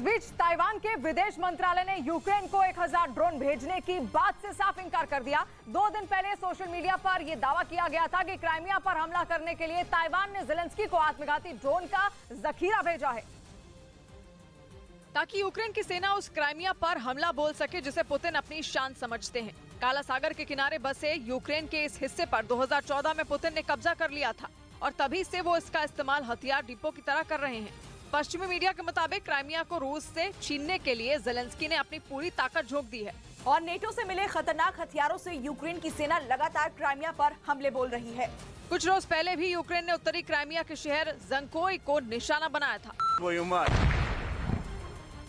बीच Taiwan के विदेश मंत्रालय ने यूक्रेन को 1000 ड्रोन भेजने की बात से साफ इनकार कर दिया। 2 दिन पहले सोशल मीडिया पर यह दावा किया गया था कि क्राइमिया पर हमला करने के लिए ताइवान ने ज़ेलेंस्की को आत्मघाती ड्रोन का जखीरा भेजा है, ताकि यूक्रेन की सेना उस क्राइमिया पर हमला बोल सके जिसे पुतिन अपनी शान समझते हैं। काला सागर के किनारे बसे यूक्रेन के इस हिस्से पर 2014 में पुतिन ने कब्जा कर लिया था और तभी से वो इसका इस्तेमाल हथियार डिपो की तरह कर रहे हैं। पश्चिमी मीडिया के मुताबिक क्राइमिया को रूस से छीनने के लिए ज़ेलेंस्की ने अपनी पूरी ताकत झोंक दी है और नेटो से मिले खतरनाक हथियारों से यूक्रेन की सेना लगातार क्राइमिया पर हमले बोल रही है। कुछ रोज पहले भी यूक्रेन ने उत्तरी क्राइमिया के शहर ज़ंकोई को निशाना बनाया था।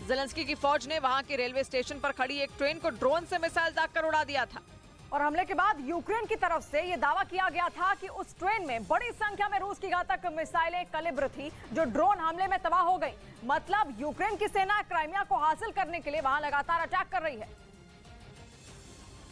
ज़ेलेंस्की की फौज ने वहां के रेलवे स्टेशन पर खड़ी एक ट्रेन को ड्रोन से मिसाइल दागकर उड़ा दिया था और हमले के बाद यूक्रेन की तरफ से यह दावा किया गया था कि उस ट्रेन में बड़ी संख्या में रूस की घातक मिसाइलें कलिब्र थी जो ड्रोन हमले में तबाह हो गई। मतलब यूक्रेन की सेना क्राइमिया को हासिल करने के लिए वहां लगातार अटैक कर रही है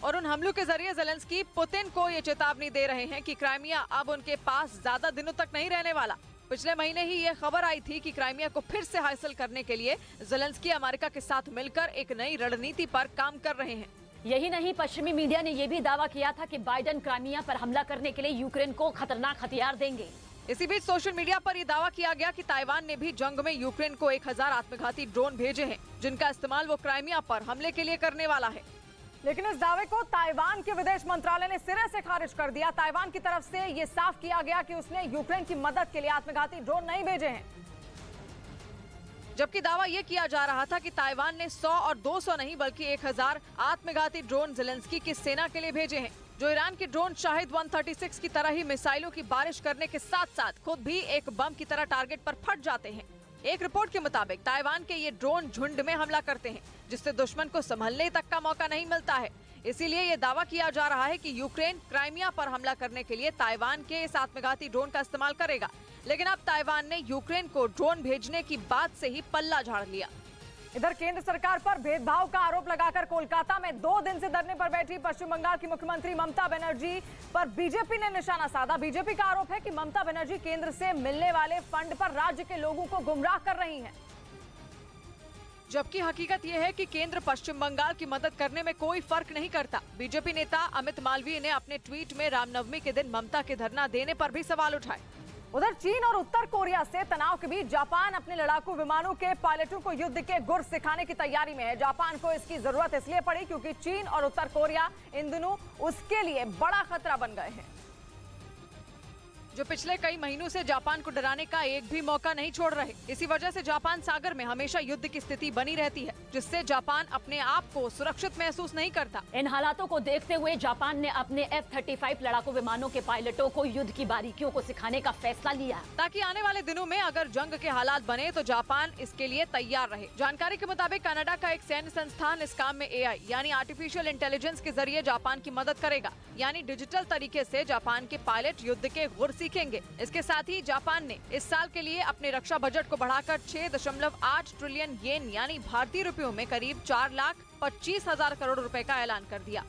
और उन हमलों के जरिए ज़ेलेंस्की पुतिन को ये चेतावनी दे रहे हैं कि क्राइमिया अब उनके पास ज्यादा दिनों तक नहीं रहने वाला। पिछले महीने ही ये खबर आई थी कि क्राइमिया को फिर से हासिल करने के लिए ज़ेलेंस्की अमेरिका के साथ मिलकर एक नई रणनीति पर काम कर रहे हैं। यही नहीं, पश्चिमी मीडिया ने यह भी दावा किया था कि बाइडेन क्राइमिया पर हमला करने के लिए यूक्रेन को खतरनाक हथियार देंगे। इसी बीच सोशल मीडिया पर यह दावा किया गया कि ताइवान ने भी जंग में यूक्रेन को 1000 आत्मघाती ड्रोन भेजे हैं जिनका इस्तेमाल वो क्राइमिया पर हमले के लिए करने वाला है। लेकिन इस दावे को ताइवान के विदेश मंत्रालय ने सिरे से खारिज कर दिया। ताइवान की तरफ से ये साफ किया गया कि उसने यूक्रेन की मदद के लिए आत्मघाती ड्रोन नहीं भेजे हैं, जबकि दावा यह किया जा रहा था कि ताइवान ने 100 और 200 नहीं बल्कि 1000 आत्मघाती ड्रोन ज़ेलेंस्की की सेना के लिए भेजे हैं, जो ईरान के ड्रोन शाहिद 136 की तरह ही मिसाइलों की बारिश करने के साथ साथ खुद भी एक बम की तरह टारगेट पर फट जाते हैं। एक रिपोर्ट के मुताबिक ताइवान के ये ड्रोन झुंड में हमला करते हैं जिससे दुश्मन को संभलने तक का मौका नहीं मिलता है। इसीलिए ये दावा किया जा रहा है कि यूक्रेन क्राइमिया पर हमला करने के लिए ताइवान के इस आत्मघाती ड्रोन का इस्तेमाल करेगा। लेकिन अब ताइवान ने यूक्रेन को ड्रोन भेजने की बात से ही पल्ला झाड़ लिया। इधर केंद्र सरकार पर भेदभाव का आरोप लगाकर कोलकाता में 2 दिन से धरने पर बैठी पश्चिम बंगाल की मुख्यमंत्री ममता बनर्जी पर बीजेपी ने निशाना साधा। बीजेपी का आरोप है कि ममता बनर्जी केंद्र से मिलने वाले फंड पर राज्य के लोगों को गुमराह कर रही हैं, जबकि हकीकत यह है कि केंद्र पश्चिम बंगाल की मदद करने में कोई फर्क नहीं करता। बीजेपी नेता अमित मालवीय ने अपने ट्वीट में रामनवमी के दिन ममता के धरना देने पर भी सवाल उठाए। उधर चीन और उत्तर कोरिया से तनाव के बीच जापान अपने लड़ाकू विमानों के पायलटों को युद्ध के गुर सिखाने की तैयारी में है। जापान को इसकी जरूरत इसलिए पड़ी क्योंकि चीन और उत्तर कोरिया इन दिनों उसके लिए बड़ा खतरा बन गए हैं, जो पिछले कई महीनों से जापान को डराने का एक भी मौका नहीं छोड़ रहे। इसी वजह से जापान सागर में हमेशा युद्ध की स्थिति बनी रहती है, जिससे जापान अपने आप को सुरक्षित महसूस नहीं करता। इन हालातों को देखते हुए जापान ने अपने F-35 लड़ाकू विमानों के पायलटों को युद्ध की बारीकियों को सिखाने का फैसला लिया, ताकि आने वाले दिनों में अगर जंग के हालात बने तो जापान इसके लिए तैयार रहे। जानकारी के मुताबिक कनाडा का एक सैन्य संस्थान इस काम में AI यानी आर्टिफिशियल इंटेलिजेंस के जरिए जापान की मदद करेगा, यानी डिजिटल तरीके से जापान के पायलट युद्ध के गुर सीखेंगे। इसके साथ ही जापान ने इस साल के लिए अपने रक्षा बजट को बढ़ाकर 6.8 ट्रिलियन येन यानी भारतीय रुपयों में करीब 4,25,000 करोड़ रुपए का ऐलान कर दिया।